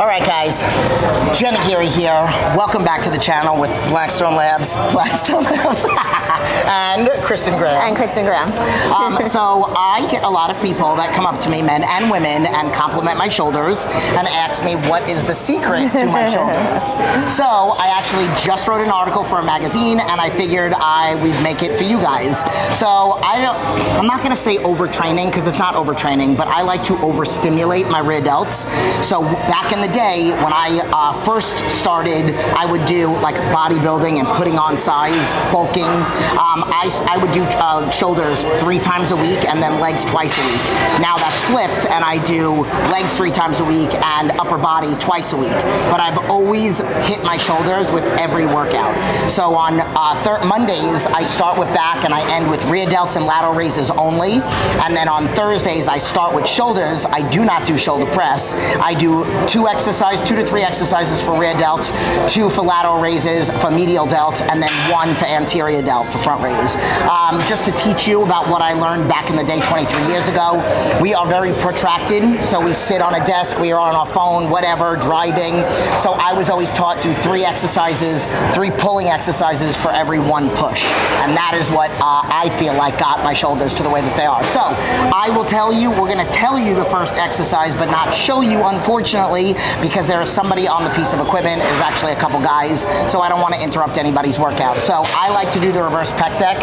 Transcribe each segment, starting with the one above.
All right, guys. Jenna Geary here. Welcome back to the channel with Blackstone Labs, and Kristen Graham. So I get a lot of people that come up to me, men and women, and compliment my shoulders and ask me what is the secret to my shoulders. So I actually just wrote an article for a magazine, and I figured we'd make it for you guys. So I'm not going to say overtraining because it's not overtraining, but I like to overstimulate my rear delts. So back in the day when I first started, I would do like bodybuilding and putting on size, bulking. I would do shoulders 3 times a week and then legs twice a week. Now that's flipped, and I do legs 3 times a week and upper body twice a week. But I've always hit my shoulders with every workout. So on Mondays, I start with back and I end with rear delts and lateral raises only. And then on Thursdays, I start with shoulders. I do not do shoulder press. I do 2 to 3 exercises for rear delts, 2 for lateral raises for medial delt, and then 1 for anterior delt for front raise. Just to teach you about what I learned back in the day 23 years ago, we are very protracted, so we sit on a desk, we are on our phone, whatever, driving. So I was always taught do 3 exercises, 3 pulling exercises for every 1 push. And that is what I feel like got my shoulders to the way that they are. So I will tell you, we're gonna tell you the first exercise, but not show you, unfortunately, because there is somebody on the piece of equipment. There's actually a couple guys, so I don't want to interrupt anybody's workout. So I like to do the reverse pec deck.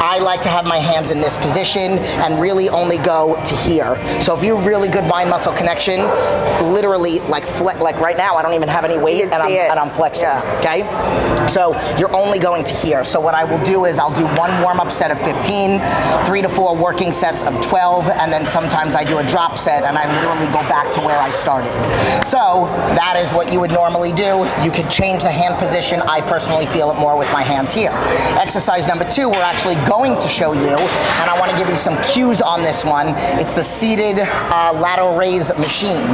I like to have my hands in this position and really only go to here. So if you're really good mind muscle connection, literally like right now, I don't even have any weight and I'm flexing. Yeah. Okay? So you're only going to here. So what I will do is I'll do 1 warm-up set of 15, 3 to 4 working sets of 12, and then sometimes I do a drop set and I literally go back to where I started. So that is what you would normally do. You could change the hand position. I personally feel it more with my hands here. Exercise number 2, we're actually going to show you, and I want to give you some cues on this one. It's the seated lateral raise machine.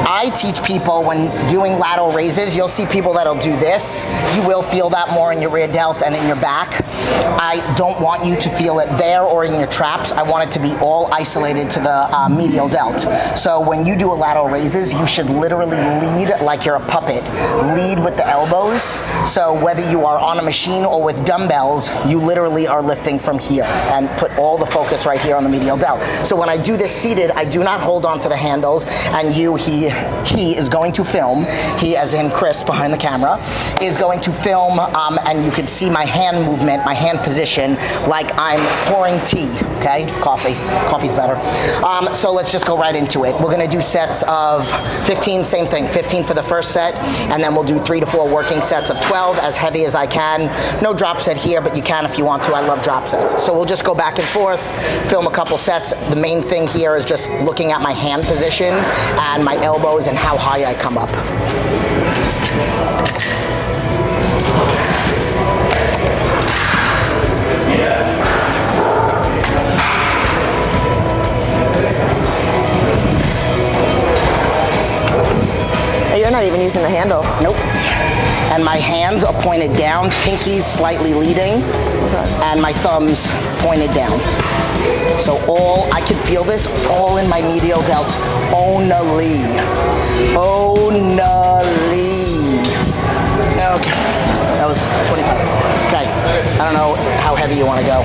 I teach people when doing lateral raises, you'll see people that'll do this. You will feel that more in your rear delts and in your back. I don't want you to feel it there or in your traps. I want it to be all isolated to the medial delt. So when you do a lateral raises, you should literally lead like you're a puppet. Lead with the elbows. So whether you are on a machine or with dumbbells, you literally are lifting from here and put all the focus right here on the medial delt. So when I do this seated, I do not hold on to the handles, and he is going to film. He, as in Chris behind the camera, is going to film, and you can see my hand movement, my hand position, like I'm pouring tea, okay? Coffee's better. So let's just go right into it. We're gonna do sets of 15, same thing, 15 for the first set, and then we'll do 3 to 4 working sets of 12, as heavy as I can. No drop set here, but you can if you want to. I love drop sets. So we'll just go back and forth, film a couple sets. The main thing here is just looking at my hand position and my elbows and how high I come up. You're not even using the handles. Nope. And my hands are pointed down, pinkies slightly leading, and my thumbs pointed down. So I can feel this all in my medial delts only. Only. Okay, that was 25. Okay, I don't know how heavy you want to go.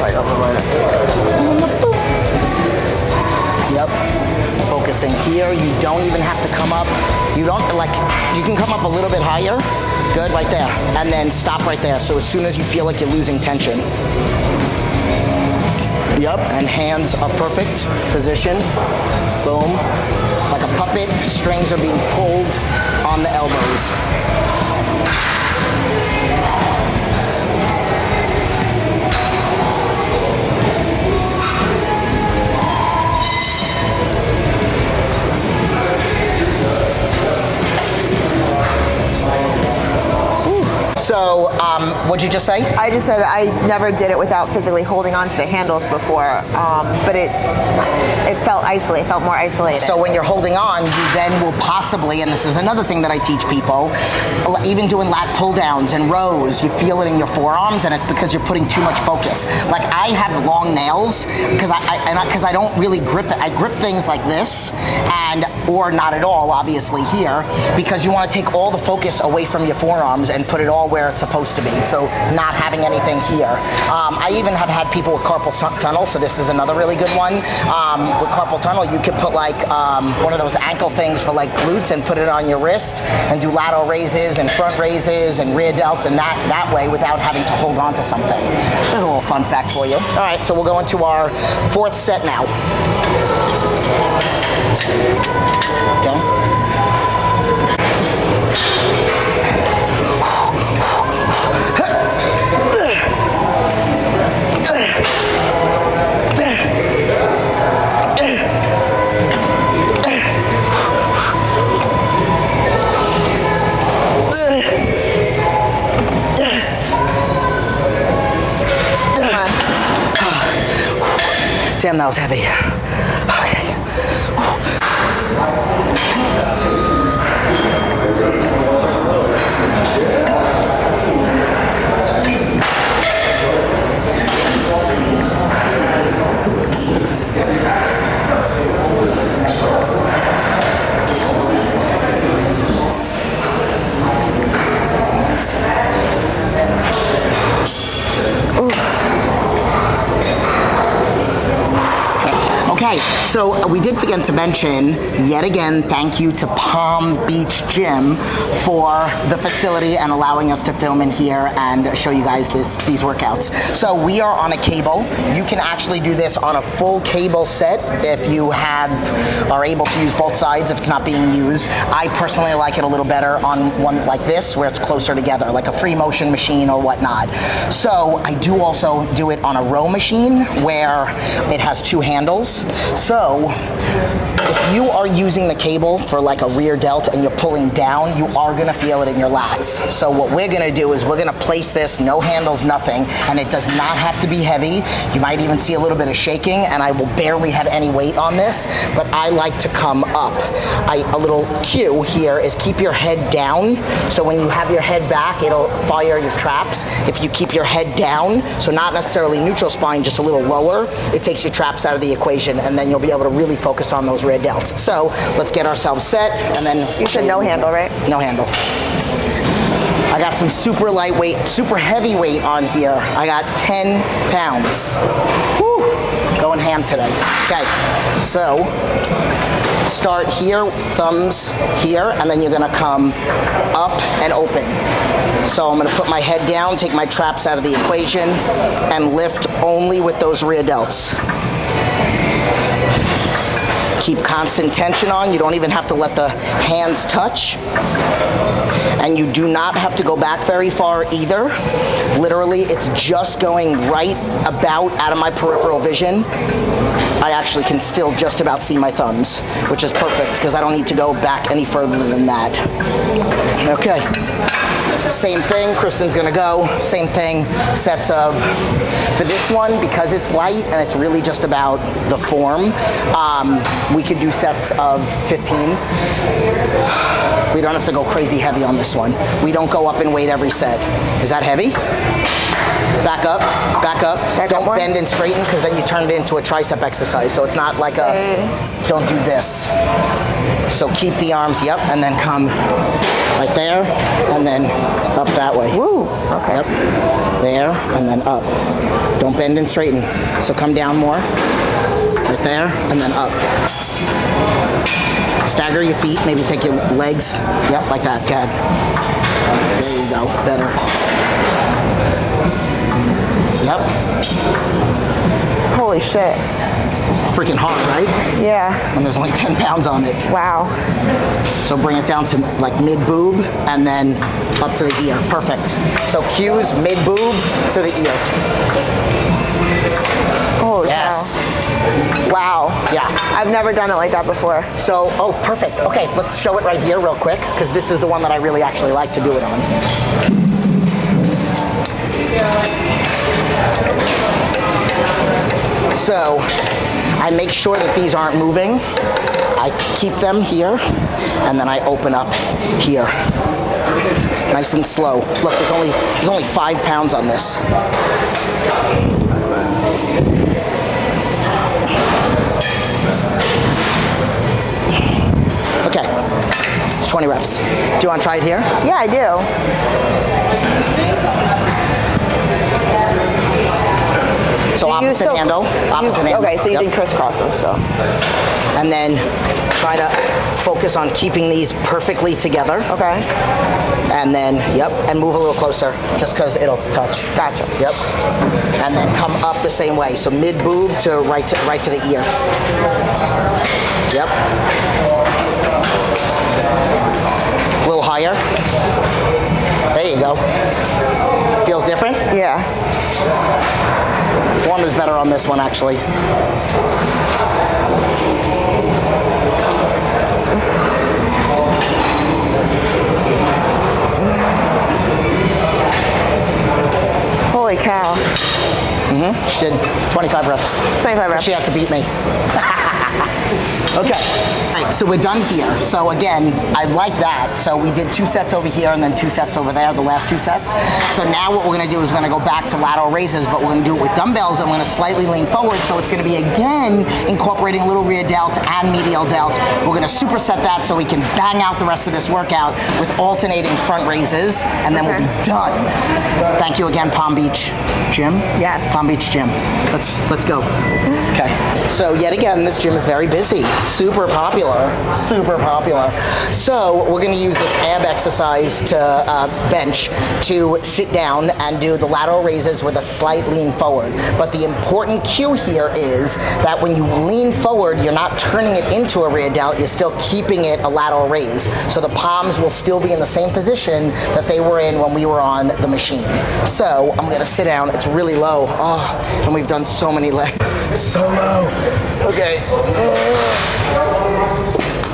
Right over there. Yep. Focusing here. You don't even have to come up. You can come up a little bit higher. Good, right there. And then stop right there. So as soon as you feel like you're losing tension. Yep, and hands are perfect. Position. Boom. Like a puppet, strings are being pulled on the elbows. So What'd you just say? I just said I never did it without physically holding on to the handles before, but it felt isolated. It felt more isolated. So when you're holding on, you then will possibly, and this is another thing that I teach people, even doing lat pull downs and rows, you feel it in your forearms, and it's because you're putting too much focus. Like I have long nails because I don't really grip it. I grip things like this, or not at all, obviously here, because you want to take all the focus away from your forearms and put it all where it's supposed to be. So not having anything here. I even have had people with carpal tunnel, so this is another really good one. With carpal tunnel, you could put like one of those ankle things for like glutes and put it on your wrist and do lateral raises and front raises and rear delts and that way without having to hold on to something. This is a little fun fact for you. All right, so we'll go into our fourth set now. Okay. Damn, that was heavy. Okay. Okay, so we did forget to mention, yet again, thank you to Palm Beach Gym for the facility and allowing us to film in here and show you guys these workouts. So we are on a cable. You can actually do this on a full cable set if you are able to use both sides if it's not being used. I personally like it a little better on one like this where it's closer together, like a free motion machine or whatnot. So I do also do it on a row machine where it has two handles. So if you are using the cable for like a rear delt and you're pulling down, you are gonna feel it in your lats. So what we're gonna do is we're gonna place this, no handles, nothing, and it does not have to be heavy. You might even see a little bit of shaking, and I will barely have any weight on this, but I like to come up. A little cue here is keep your head down. So when you have your head back, it'll fire your traps. If you keep your head down, so not necessarily neutral spine, just a little lower, it takes your traps out of the equation, and then you'll be able to really focus on those rear delts. So let's get ourselves set, and then you said no handle, right? No handle. I got some super lightweight, super heavyweight on here. I got 10 pounds. Whew. Going ham today. Okay, so start here, thumbs here, and then you're gonna come up and open. So I'm gonna put my head down, take my traps out of the equation, and lift only with those rear delts. Keep constant tension on. You don't even have to let the hands touch. And you do not have to go back very far either. Literally, it's just going right about out of my peripheral vision. I actually can still just about see my thumbs, which is perfect because I don't need to go back any further than that. Okay. Same thing, Kristen's gonna go. Same thing, sets of, for this one, because it's light and it's really just about the form, we could do sets of 15. We don't have to go crazy heavy on this one. We don't go up in weight every set. Is that heavy? Back up, back up. Don't bend and straighten because then you turn it into a tricep exercise. So it's not like don't do this. So keep the arms, yep, and then come right there, and then up that way. Woo, okay. Yep, there, and then up. Don't bend and straighten. So come down more, right there, and then up. Stagger your feet, maybe take your legs, yep, like that, good. There you go, better. Yep. Holy shit. Freaking hard, right? Yeah. And there's only 10 pounds on it. Wow. So bring it down to like mid-boob and then up to the ear. Perfect. So cues mid-boob to the ear. Oh, yes. Wow. Yeah. I've never done it like that before. So, oh, perfect. Okay, let's show it right here real quick because this is the one that I really actually like to do it on. So I make sure that these aren't moving. I keep them here, and then I open up here. Nice and slow. Look, there's only 5 pounds on this. Okay, it's 20 reps. Do you want to try it here? Yeah, I do. So opposite handle, opposite handle. Okay, so you did crisscross them, so. And then try to focus on keeping these perfectly together. Okay. And then, yep, and move a little closer, just because it'll touch. Gotcha. Yep. And then come up the same way. So mid boob to right to the ear. Yep. A little higher. There you go. Feels different? Yeah. Form is better on this one, actually. Holy cow. She did 25 reps. 25 reps. She had to beat me. Okay. All right, so we're done here. So again, I like that. So we did 2 sets over here and then 2 sets over there, the last 2 sets. So now what we're gonna do is we're gonna go back to lateral raises, but we're gonna do it with dumbbells. I'm gonna slightly lean forward, so it's gonna be again incorporating a little rear delt and medial delt. We're gonna superset that so we can bang out the rest of this workout with alternating front raises, and then we'll be done. Thank you again, Palm Beach Gym. Yes. Palm Beach Gym. Let's go. Okay. So yet again, this gym is very busy. Super popular. Super popular. So we're going to use this ab exercise to bench to sit down and do the lateral raises with a slight lean forward. But the important cue here is that when you lean forward, you're not turning it into a rear delt. You're still keeping it a lateral raise. So the palms will still be in the same position that they were in when we were on the machine. So I'm going to sit down. It's really low. Oh, and we've done so many legs. So low. Okay.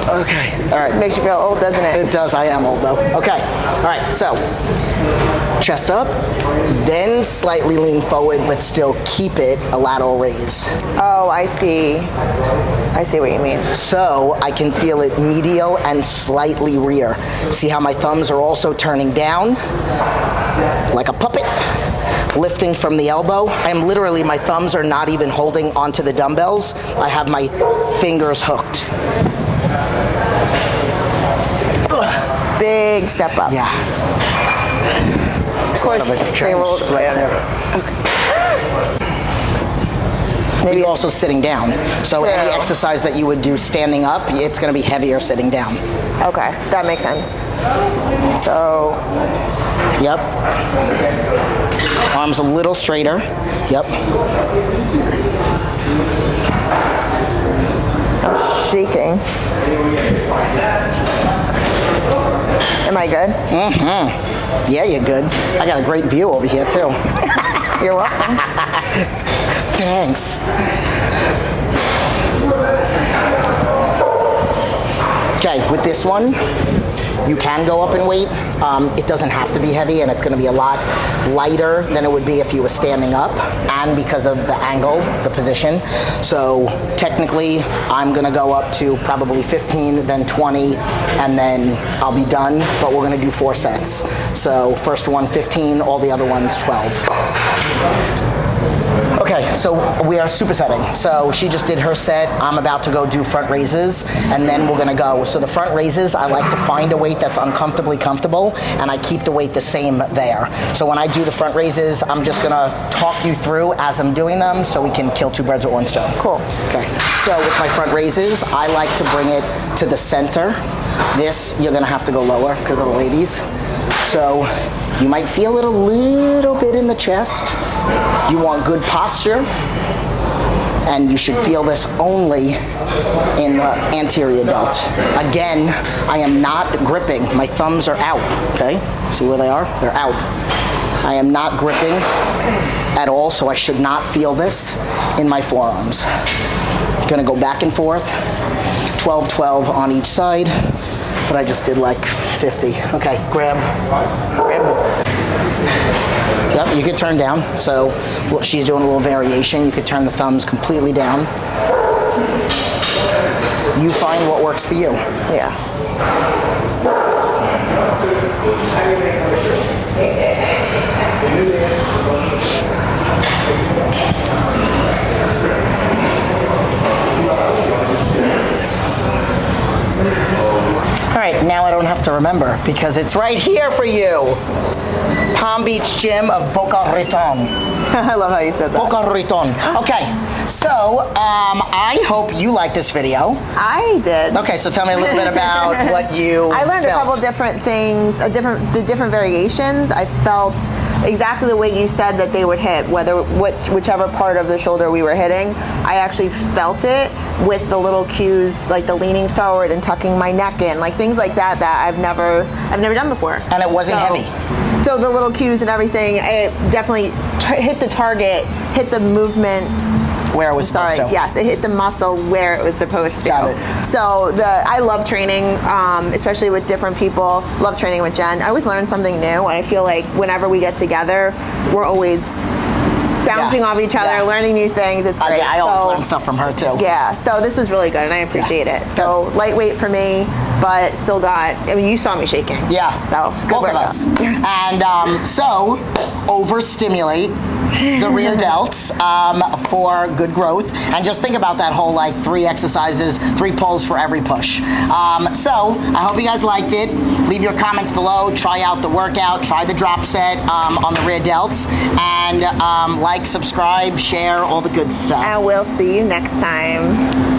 Okay. All right. Makes you feel old, doesn't it? It does. I am old though. Okay. All right. So chest up, then slightly lean forward, but still keep it a lateral raise. Oh, I see. I see what you mean. So I can feel it medial and slightly rear. See how my thumbs are also turning down like a puppet? Lifting from the elbow. I am literally, my thumbs are not even holding onto the dumbbells. I have my fingers hooked. Big step up. Yeah. Of course, they rolled right under. Maybe also sitting down. So any exercise that you would do standing up, it's going to be heavier sitting down. Okay, that makes sense. So. Yep. Arms a little straighter. Yep. I'm shaking. Am I good? Mm-hmm. Yeah, you're good. I got a great view over here too. You're welcome. Thanks. Okay, with this one, you can go up in weight. It doesn't have to be heavy, and it's going to be a lot lighter than it would be if you were standing up, and because of the angle, the position. So technically, I'm going to go up to probably 15, then 20, and then I'll be done, but we're going to do 4 sets. So first one 15, all the other ones 12. Okay, so we are supersetting. So she just did her set. I'm about to go do front raises, and then we're gonna go. So the front raises, I like to find a weight that's uncomfortably comfortable, and I keep the weight the same there. So when I do the front raises, I'm just gonna talk you through as I'm doing them so we can kill 2 birds with 1 stone. Cool. Okay, so with my front raises, I like to bring it to the center. This, you're gonna have to go lower because of the ladies. So you might feel it a little bit in the chest. You want good posture, and you should feel this only in the anterior delt. Again, I am not gripping. My thumbs are out, okay? See where they are? They're out. I am not gripping at all, so I should not feel this in my forearms. Gonna go back and forth, 12-12 on each side, but I just did like 50. Okay, grab. Yep, you could turn down. So she's doing a little variation. You could turn the thumbs completely down. You find what works for you. Yeah. All right, now I don't have to remember because it's right here for you. Palm Beach Gym of Boca Raton. I love how you said that. Boca Raton. Okay, so I hope you liked this video. I did. Okay, so tell me a little bit about what you I learned felt. a couple different things, the different variations. I felt exactly the way you said that they would hit, whichever part of the shoulder we were hitting. I actually felt it with the little cues, like the leaning forward and tucking my neck in, like things like that I've never done before. And it wasn't heavy. So the little cues and everything, it definitely hit the target, hit the movement. Where it was supposed to. Yes, it hit the muscle where it was supposed to. Got it. So I love training, especially with different people. Love training with Jen. I always learn something new, and I feel like whenever we get together, we're always bouncing off each other, learning new things. It's great. I always learn stuff from her too. Yeah, so this was really good, and I appreciate it. So lightweight for me, but still got, I mean, you saw me shaking. Yeah, so good both workout. of us. And so, overstimulate the rear delts for good growth. And just think about that whole 3 exercises, 3 pulls for every push. So, I hope you guys liked it. Leave your comments below. Try out the workout. Try the drop set on the rear delts. And like, subscribe, share, all the good stuff. And we'll see you next time.